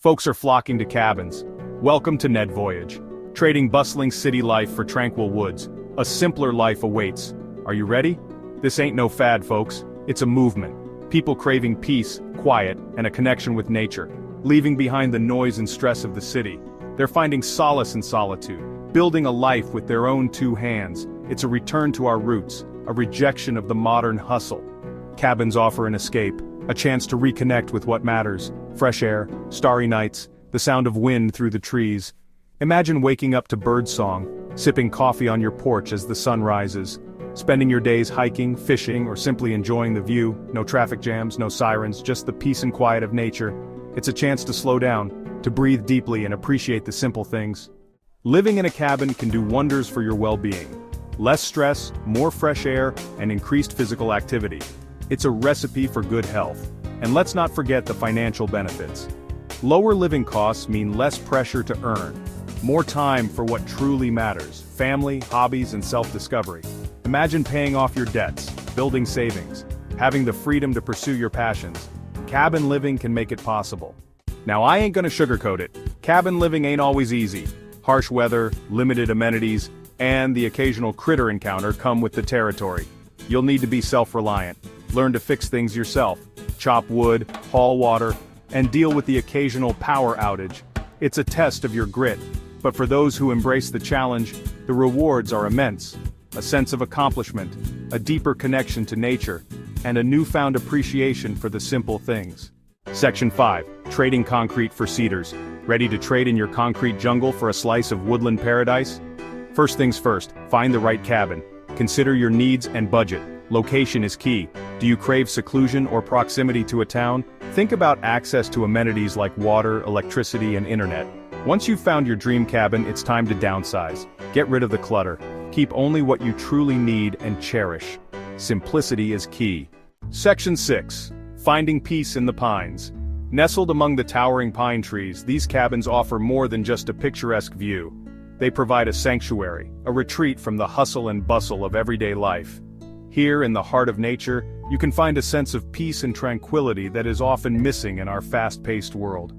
Folks are flocking to cabins. Welcome to Ned Voyage. Trading bustling city life for tranquil woods. A simpler life awaits. Are you ready? This ain't no fad, folks. It's a movement. People craving peace, quiet, and a connection with nature. Leaving behind the noise and stress of the city. They're finding solace in solitude. Building a life with their own two hands. It's a return to our roots. A rejection of the modern hustle. Cabins offer an escape. A chance to reconnect with what matters. Fresh air, starry nights, the sound of wind through the trees. Imagine waking up to birdsong, sipping coffee on your porch as the sun rises. Spending your days hiking, fishing, or simply enjoying the view. No traffic jams, no sirens, just the peace and quiet of nature. It's a chance to slow down, to breathe deeply and appreciate the simple things. Living in a cabin can do wonders for your well-being. Less stress, more fresh air, and increased physical activity. It's a recipe for good health. And let's not forget the financial benefits. Lower living costs mean less pressure to earn. More time for what truly matters, family, hobbies, and self-discovery. Imagine paying off your debts, building savings, having the freedom to pursue your passions. Cabin living can make it possible. Now I ain't gonna sugarcoat it. Cabin living ain't always easy. Harsh weather, limited amenities, and the occasional critter encounter come with the territory. You'll need to be self-reliant. Learn to fix things yourself. Chop wood, haul water, and deal with the occasional power outage. It's a test of your grit. But for those who embrace the challenge, the rewards are immense. A sense of accomplishment, a deeper connection to nature, and a newfound appreciation for the simple things. Section 5. Trading concrete for cedars. Ready to trade in your concrete jungle for a slice of woodland paradise? First things first, find the right cabin. Consider your needs and budget. Location is key. Do you crave seclusion or proximity to a town? Think about access to amenities like water, electricity, and internet. Once you've found your dream cabin, it's time to downsize. Get rid of the clutter. Keep only what you truly need and cherish. Simplicity is key. Section 6. Finding peace in the pines. Nestled among the towering pine trees, these cabins offer more than just a picturesque view. They provide a sanctuary, a retreat from the hustle and bustle of everyday life. Here, in the heart of nature, you can find a sense of peace and tranquility that is often missing in our fast-paced world.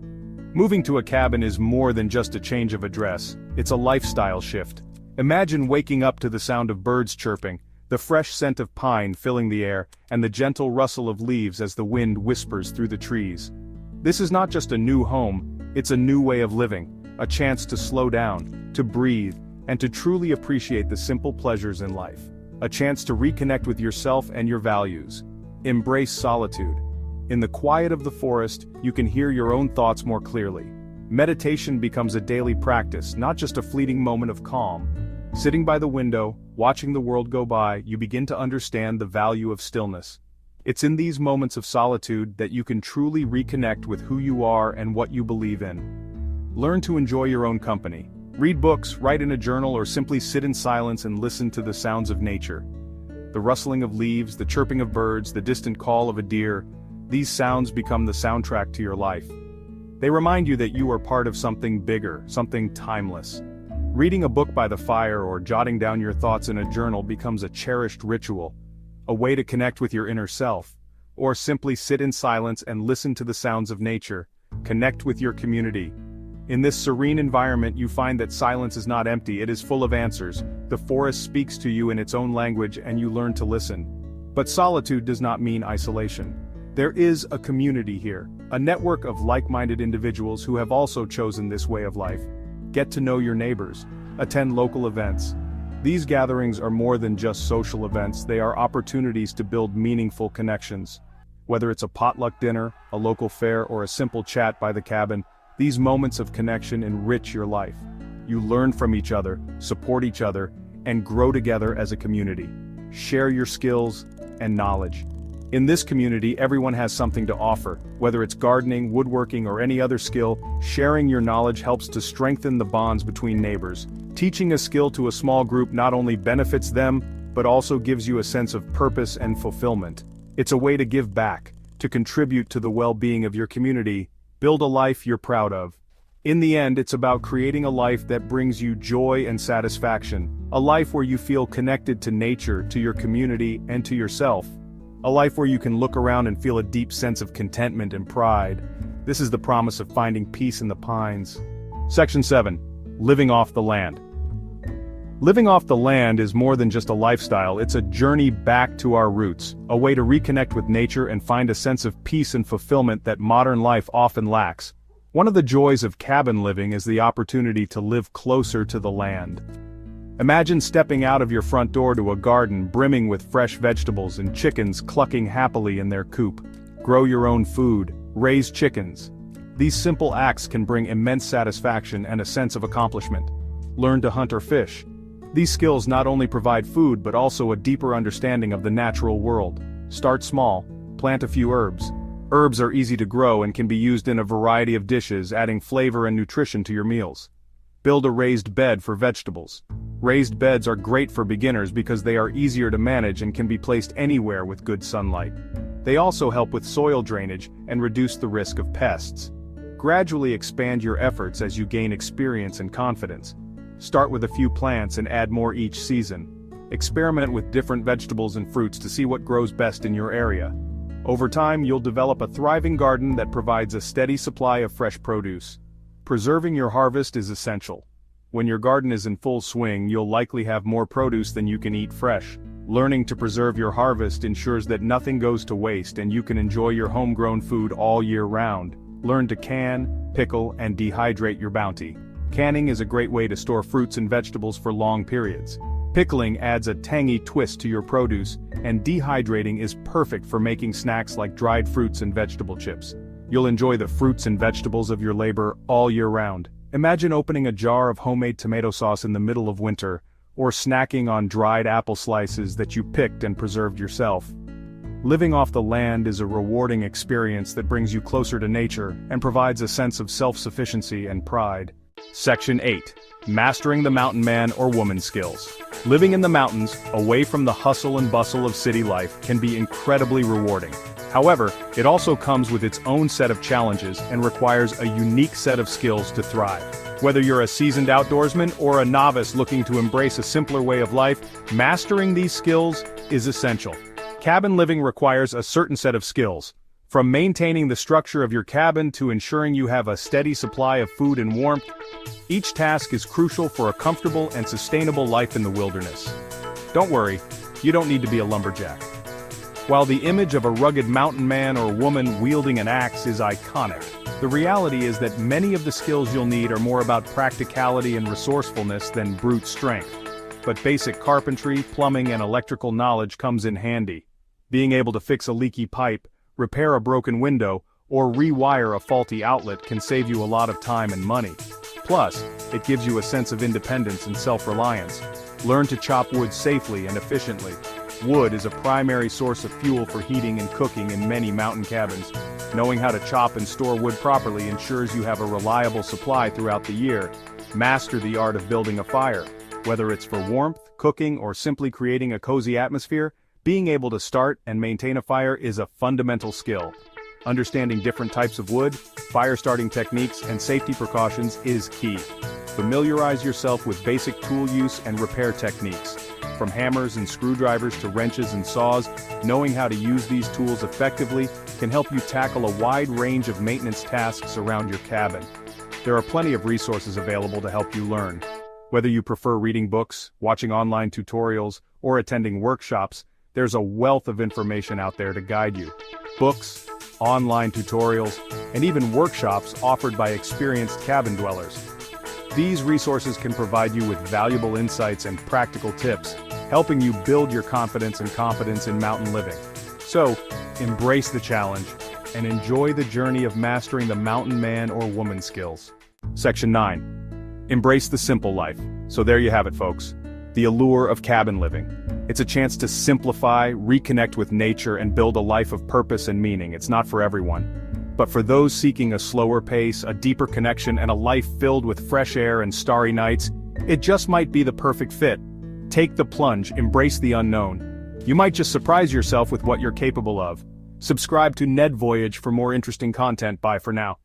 Moving to a cabin is more than just a change of address, it's a lifestyle shift. Imagine waking up to the sound of birds chirping, the fresh scent of pine filling the air, and the gentle rustle of leaves as the wind whispers through the trees. This is not just a new home, it's a new way of living, a chance to slow down, to breathe, and to truly appreciate the simple pleasures in life. A chance to reconnect with yourself and your values. Embrace solitude. In the quiet of the forest, you can hear your own thoughts more clearly. Meditation becomes a daily practice, not just a fleeting moment of calm. Sitting by the window, watching the world go by, you begin to understand the value of stillness. It's in these moments of solitude that you can truly reconnect with who you are and what you believe in. Learn to enjoy your own company. Read books, write in a journal, or simply sit in silence and listen to the sounds of nature. The rustling of leaves, the chirping of birds, the distant call of a deer, these sounds become the soundtrack to your life. They remind you that you are part of something bigger, something timeless. Reading a book by the fire or jotting down your thoughts in a journal becomes a cherished ritual, a way to connect with your inner self, or simply sit in silence and listen to the sounds of nature, connect with your community. In this serene environment, you find that silence is not empty, it is full of answers. The forest speaks to you in its own language and you learn to listen. But solitude does not mean isolation. There is a community here, a network of like-minded individuals who have also chosen this way of life. Get to know your neighbors. Attend local events. These gatherings are more than just social events, they are opportunities to build meaningful connections. Whether it's a potluck dinner, a local fair, or a simple chat by the cabin, these moments of connection enrich your life. You learn from each other, support each other, and grow together as a community. Share your skills and knowledge. In this community, everyone has something to offer. Whether it's gardening, woodworking, or any other skill, sharing your knowledge helps to strengthen the bonds between neighbors. Teaching a skill to a small group not only benefits them, but also gives you a sense of purpose and fulfillment. It's a way to give back, to contribute to the well-being of your community. Build a life you're proud of. In the end, it's about creating a life that brings you joy and satisfaction, a life where you feel connected to nature, to your community, and to yourself. A life where you can look around and feel a deep sense of contentment and pride. This is the promise of finding peace in the pines. Section 7. Living off the land. Living off the land is more than just a lifestyle, it's a journey back to our roots, a way to reconnect with nature and find a sense of peace and fulfillment that modern life often lacks. One of the joys of cabin living is the opportunity to live closer to the land. Imagine stepping out of your front door to a garden brimming with fresh vegetables and chickens clucking happily in their coop. Grow your own food, raise chickens. These simple acts can bring immense satisfaction and a sense of accomplishment. Learn to hunt or fish. These skills not only provide food but also a deeper understanding of the natural world. Start small, plant a few herbs. Herbs are easy to grow and can be used in a variety of dishes, adding flavor and nutrition to your meals. Build a raised bed for vegetables. Raised beds are great for beginners because they are easier to manage and can be placed anywhere with good sunlight. They also help with soil drainage and reduce the risk of pests. Gradually expand your efforts as you gain experience and confidence. Start with a few plants and add more each season. Experiment with different vegetables and fruits to see what grows best in your area. Over time, you'll develop a thriving garden that provides a steady supply of fresh produce. Preserving your harvest is essential. When your garden is in full swing, you'll likely have more produce than you can eat fresh. Learning to preserve your harvest ensures that nothing goes to waste and you can enjoy your homegrown food all year round. Learn to can, pickle, and dehydrate your bounty. Canning is a great way to store fruits and vegetables for long periods. Pickling adds a tangy twist to your produce, and dehydrating is perfect for making snacks like dried fruits and vegetable chips. You'll enjoy the fruits and vegetables of your labor all year round. Imagine opening a jar of homemade tomato sauce in the middle of winter, or snacking on dried apple slices that you picked and preserved yourself. Living off the land is a rewarding experience that brings you closer to nature and provides a sense of self-sufficiency and pride. Section 8. Mastering the mountain man or woman skills. Living in the mountains, away from the hustle and bustle of city life, can be incredibly rewarding. However, it also comes with its own set of challenges and requires a unique set of skills to thrive. Whether you're a seasoned outdoorsman or a novice looking to embrace a simpler way of life, mastering these skills is essential. Cabin living requires a certain set of skills. From maintaining the structure of your cabin to ensuring you have a steady supply of food and warmth, each task is crucial for a comfortable and sustainable life in the wilderness. Don't worry, you don't need to be a lumberjack. While the image of a rugged mountain man or woman wielding an axe is iconic, the reality is that many of the skills you'll need are more about practicality and resourcefulness than brute strength. But basic carpentry, plumbing, and electrical knowledge comes in handy. Being able to fix a leaky pipe, repair a broken window, or rewire a faulty outlet can save you a lot of time and money. Plus, it gives you a sense of independence and self-reliance. Learn to chop wood safely and efficiently. Wood is a primary source of fuel for heating and cooking in many mountain cabins. Knowing how to chop and store wood properly ensures you have a reliable supply throughout the year. Master the art of building a fire. Whether it's for warmth, cooking, or simply creating a cozy atmosphere, being able to start and maintain a fire is a fundamental skill. Understanding different types of wood, fire starting techniques, and safety precautions is key. Familiarize yourself with basic tool use and repair techniques. From hammers and screwdrivers to wrenches and saws, knowing how to use these tools effectively can help you tackle a wide range of maintenance tasks around your cabin. There are plenty of resources available to help you learn. Whether you prefer reading books, watching online tutorials, or attending workshops, there's a wealth of information out there to guide you. Books, online tutorials, and even workshops offered by experienced cabin dwellers. These resources can provide you with valuable insights and practical tips, helping you build your confidence and competence in mountain living. So, embrace the challenge and enjoy the journey of mastering the mountain man or woman skills. Section 9. Embrace the simple life. So there you have it, folks. The allure of cabin living. It's a chance to simplify, reconnect with nature, and build a life of purpose and meaning. It's not for everyone. But for those seeking a slower pace, a deeper connection, and a life filled with fresh air and starry nights, it just might be the perfect fit. Take the plunge, embrace the unknown. You might just surprise yourself with what you're capable of. Subscribe to Ned Voyage for more interesting content. Bye for now.